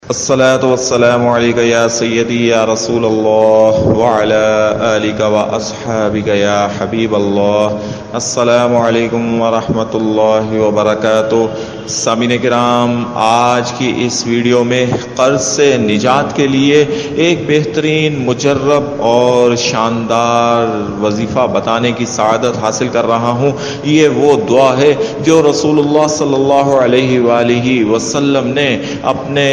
الصلاة والسلام عليك يا سيدي يا رسول الله وعلى آلك وأصحابك يا حبيب الله. السلام علیکم ورحمۃ اللہ وبرکاتہ. سامعین کرام، آج کی اس ویڈیو میں قرض سے نجات کے لیے ایک بہترین مجرب اور شاندار وظیفہ بتانے کی سعادت حاصل کر رہا ہوں. یہ وہ دعا ہے جو رسول اللہ صلی اللہ علیہ وآلہ وسلم نے اپنے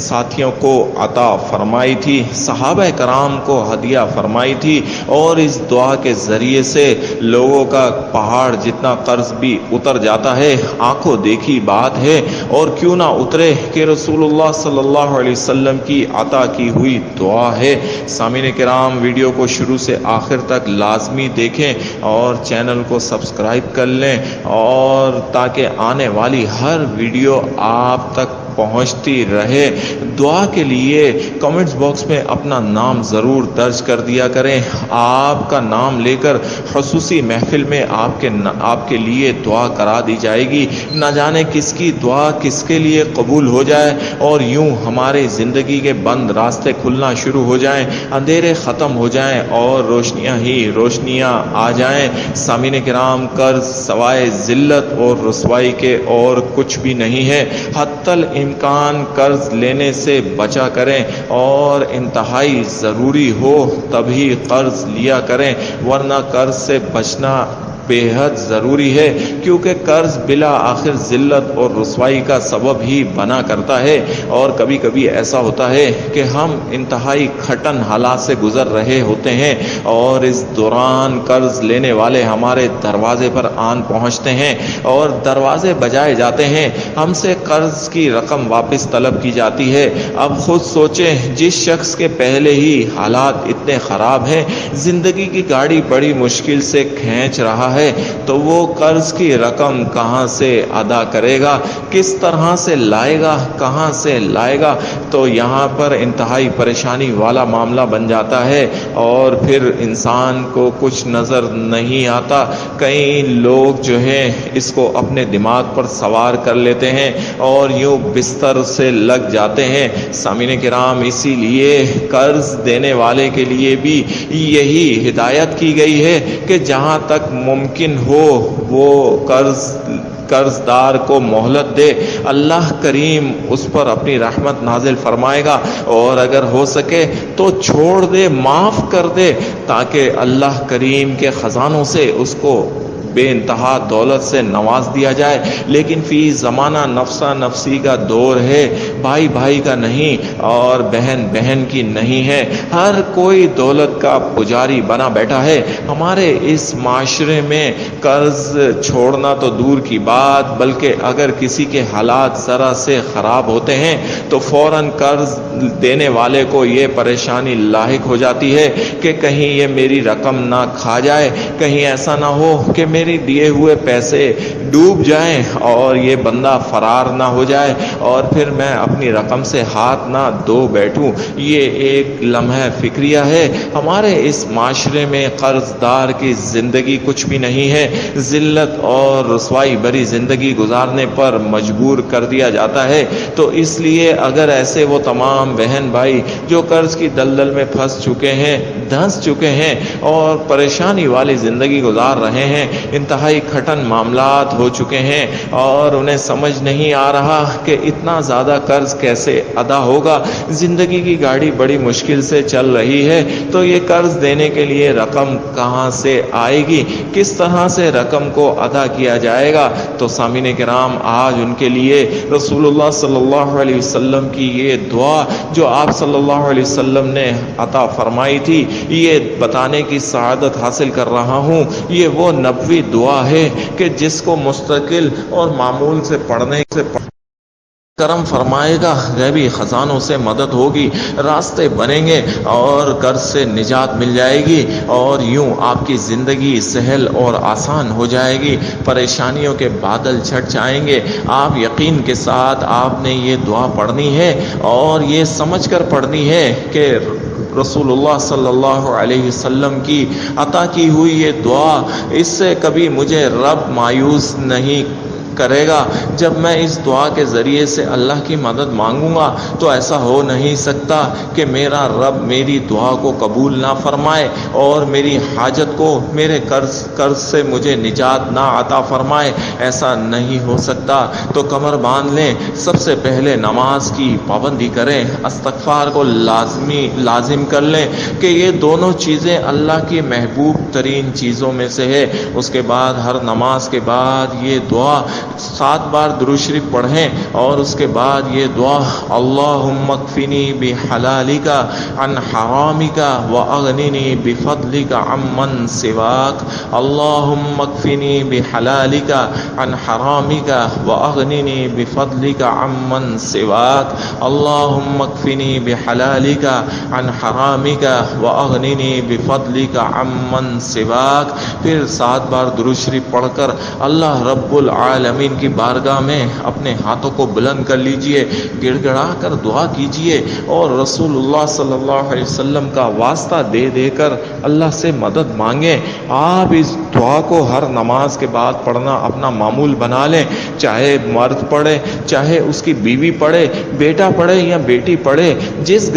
ساتھیوں کو عطا فرمائی تھی، صحابہ کرام کو ہدیہ فرمائی تھی، اور اس دعا کے ذریعے سے لوگوں کا پہاڑ جتنا قرض بھی اتر جاتا ہے. آنکھوں دیکھی بات ہے، اور کیوں نہ اترے کہ رسول اللہ صلی اللہ علیہ وسلم کی عطا کی ہوئی دعا ہے. سامعین کرام، ویڈیو کو شروع سے آخر تک لازمی دیکھیں اور چینل کو سبسکرائب کر لیں، اور تاکہ آنے والی ہر ویڈیو آپ تک پہنچتی رہے. دعا کے لیے کمنٹس باکس میں اپنا نام ضرور درج کر دیا کریں. آپ کا نام لے کر خصوصی محفل میں آپ کے لیے دعا کرا دی جائے گی. نہ جانے کس کی دعا کس کے لیے قبول ہو جائے، اور یوں ہمارے زندگی کے بند راستے کھلنا شروع ہو جائیں، اندھیرے ختم ہو جائیں اور روشنیاں ہی روشنیاں آ جائیں. سامعین کرام، قرض سوائے ذلت اور رسوائی کے اور کچھ بھی نہیں ہے. حتی الامکان قرض لینے سے بچا کریں، اور انتہائی ضروری ہو تبھی قرض لیا کریں، ورنہ قرض سے بچنا بے حد ضروری ہے، کیونکہ قرض بلا آخر ذلت اور رسوائی کا سبب ہی بنا کرتا ہے. اور کبھی کبھی ایسا ہوتا ہے کہ ہم انتہائی کھٹن حالات سے گزر رہے ہوتے ہیں، اور اس دوران قرض لینے والے ہمارے دروازے پر آن پہنچتے ہیں اور دروازے بجائے جاتے ہیں. ہم سے قرض کی رقم واپس طلب کی جاتی ہے. اب خود سوچیں، جس شخص کے پہلے ہی حالات اتنے خراب ہیں، زندگی کی گاڑی بڑی مشکل سے کھینچ رہا ہے، تو وہ قرض کی رقم کہاں سے ادا کرے گا، کس طرح سے لائے گا، کہاں سے لائے گا؟ تو یہاں پر انتہائی پریشانی والا معاملہ بن جاتا ہے، اور پھر انسان کو کچھ نظر نہیں آتا. کئی لوگ جو ہیں اس کو اپنے دماغ پر سوار کر لیتے ہیں اور یوں بستر سے لگ جاتے ہیں. سامعین کرام، اسی لیے قرض دینے والے کے لیے بھی یہی ہدایت کی گئی ہے کہ جہاں تک ممکن ہو وہ قرض دار کو مہلت دے. اللہ کریم اس پر اپنی رحمت نازل فرمائے گا، اور اگر ہو سکے تو چھوڑ دے، معاف کر دے، تاکہ اللہ کریم کے خزانوں سے اس کو بے انتہا دولت سے نواز دیا جائے. لیکن فی زمانہ نفسا نفسی کا دور ہے، بھائی بھائی کا نہیں اور بہن بہن کی نہیں ہے. ہر کوئی دولت کا پجاری بنا بیٹھا ہے. ہمارے اس معاشرے میں قرض چھوڑنا تو دور کی بات، بلکہ اگر کسی کے حالات ذرا سے خراب ہوتے ہیں تو فوراً قرض دینے والے کو یہ پریشانی لاحق ہو جاتی ہے کہ کہیں یہ میری رقم نہ کھا جائے، کہیں ایسا نہ ہو کہ میری دیے ہوئے پیسے ڈوب جائیں اور یہ بندہ فرار نہ ہو جائے، اور پھر میں اپنی رقم سے ہاتھ نہ دھو بیٹھوں. یہ ایک لمحہ فکریہ ہے. ہمارے اس معاشرے میں قرض دار کی زندگی کچھ بھی نہیں ہے. ذلت اور رسوائی بھری زندگی گزارنے پر مجبور کر دیا جاتا ہے. تو اس لیے اگر ایسے وہ تمام بہن بھائی جو قرض کی دلدل میں پھنس چکے ہیں، دھنس چکے ہیں اور پریشانی والی زندگی گزار رہے ہیں، انتہائی کھٹن معاملات ہو چکے ہیں، اور انہیں سمجھ نہیں آ رہا کہ اتنا زیادہ قرض کیسے ادا ہوگا، زندگی کی گاڑی بڑی مشکل سے چل رہی ہے، تو یہ قرض دینے کے لیے رقم کہاں سے آئے گی، کس طرح سے رقم کو ادا کیا جائے گا؟ تو سامعین کرام، آج ان کے لیے رسول اللہ صلی اللہ علیہ وسلم کی یہ دعا جو آپ صلی اللہ علیہ وسلم نے عطا فرمائی تھی، یہ بتانے کی سعادت حاصل کر رہا ہوں. یہ وہ نبوی دعا ہے کہ جس کو مستقل اور معمول سے پڑھنے سے کرم فرمائے گا، غیبی خزانوں سے مدد ہوگی، راستے بنیں گے اور قرض سے نجات مل جائے گی، اور یوں آپ کی زندگی سہل اور آسان ہو جائے گی. پریشانیوں کے بادل چھٹ جائیں گے. آپ یقین کے ساتھ آپ نے یہ دعا پڑھنی ہے، اور یہ سمجھ کر پڑھنی ہے کہ رسول اللہ صلی اللہ علیہ وسلم کی عطا کی ہوئی یہ دعا، اس سے کبھی مجھے رب مایوس نہیں کرے گا۔ جب میں اس دعا کے ذریعے سے اللہ کی مدد مانگوں گا تو ایسا ہو نہیں سکتا کہ میرا رب میری دعا کو قبول نہ فرمائے اور میری حاجت کو، میرے قرض سے مجھے نجات نہ عطا فرمائے، ایسا نہیں ہو سکتا۔ تو کمر باندھ لیں، سب سے پہلے نماز کی پابندی کریں، استغفار کو لازم کر لیں کہ یہ دونوں چیزیں اللہ کی محبوب ترین چیزوں میں سے ہے۔ اس کے بعد ہر نماز کے بعد یہ دعا 7 بار درود شریف پڑھیں اور اس کے بعد یہ دعا اللہم اکفنی بحلالک عن حرامک واغننی بفضلک عمن سواک، اللہم اکفنی بحلالک عن حرامک واغننی بفضلک عمن سواک، اللہم اکفنی بحلالک عن حرامک واغننی بفضلک عمن سواک۔ پھر 7 بار درود شریف پڑھ کر اللہ رب العالمین کی بارگاہ میں اپنے ہاتھوں کو بلند کر لیجئے، گڑ گڑا کر دعا کیجئے اور رسول اللہ صلی اللہ علیہ وسلم کا واسطہ دے دے کر اللہ سے مدد مانگیں۔ آپ اس دعا کو ہر نماز کے بعد پڑھنا اپنا معمول بنا لیں، چاہے مرد پڑھے، چاہے اس کی بیوی پڑھے، بیٹا پڑھے یا بیٹی پڑھے۔ جس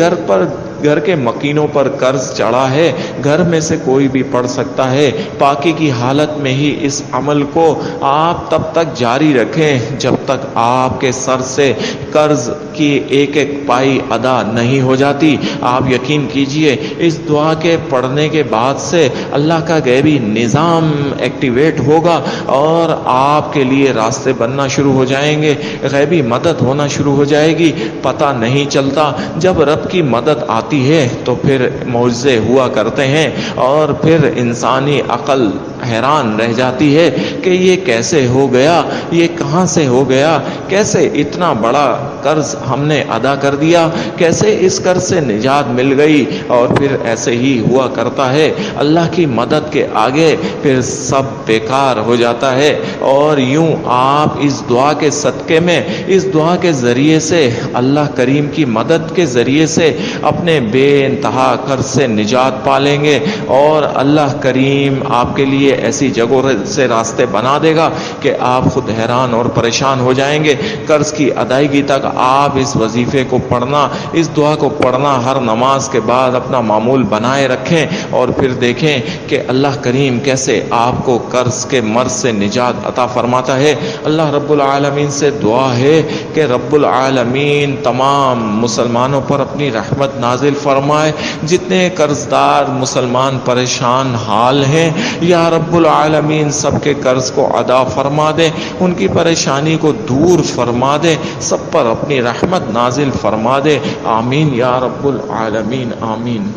گھر کے مکینوں پر قرض چڑھا ہے، گھر میں سے کوئی بھی پڑھ سکتا ہے۔ پاکی کی حالت میں ہی اس عمل کو آپ تب تک جاری رکھیں جب تک آپ کے سر سے قرض کی ایک ایک پائی ادا نہیں ہو جاتی۔ آپ یقین کیجئے اس دعا کے پڑھنے کے بعد سے اللہ کا غیبی نظام ایکٹیویٹ ہوگا اور آپ کے لیے راستے بننا شروع ہو جائیں گے، غیبی مدد ہونا شروع ہو جائے گی، پتہ نہیں چلتا۔ جب رب کی مدد آتی ہے تو پھر معجزے ہوا کرتے ہیں اور پھر انسانی عقل حیران رہ جاتی ہے کہ یہ کیسے ہو گیا، یہ کہاں سے ہو گیا، کیسے اتنا بڑا قرض ہم نے ادا کر دیا، کیسے اس قرض سے نجات مل گئی۔ اور پھر ایسے ہی ہوا کرتا ہے، اللہ کی مدد کے آگے پھر سب بیکار ہو جاتا ہے۔ اور یوں آپ اس دعا کے صدقے میں، اس دعا کے ذریعے سے، اللہ کریم کی مدد کے ذریعے سے اپنے بے انتہا قرض سے نجات پالیں گے اور اللہ کریم آپ کے لیے ایسی جگہوں سے راستے بنا دے گا کہ آپ خود حیران اور پریشان ہو جائیں گے۔ قرض کی ادائیگی تک آپ اس وظیفے کو پڑھنا، اس دعا کو پڑھنا ہر نماز کے بعد اپنا معمول بنائے رکھیں اور پھر دیکھیں کہ اللہ کریم کیسے آپ کو قرض کے مرض سے نجات عطا فرماتا ہے۔ اللہ رب العالمین سے دعا ہے کہ رب العالمین تمام مسلمانوں پر اپنی رحمت نازل فرمائے، جتنے قرضدار مسلمان پریشان حال ہیں یا رب العالمین سب کے قرض کو ادا فرما دے، ان کی پریشانی کو دور فرما دے، سب پر اپنی رحمت نازل فرما دے۔ آمین یا رب العالمین، آمین۔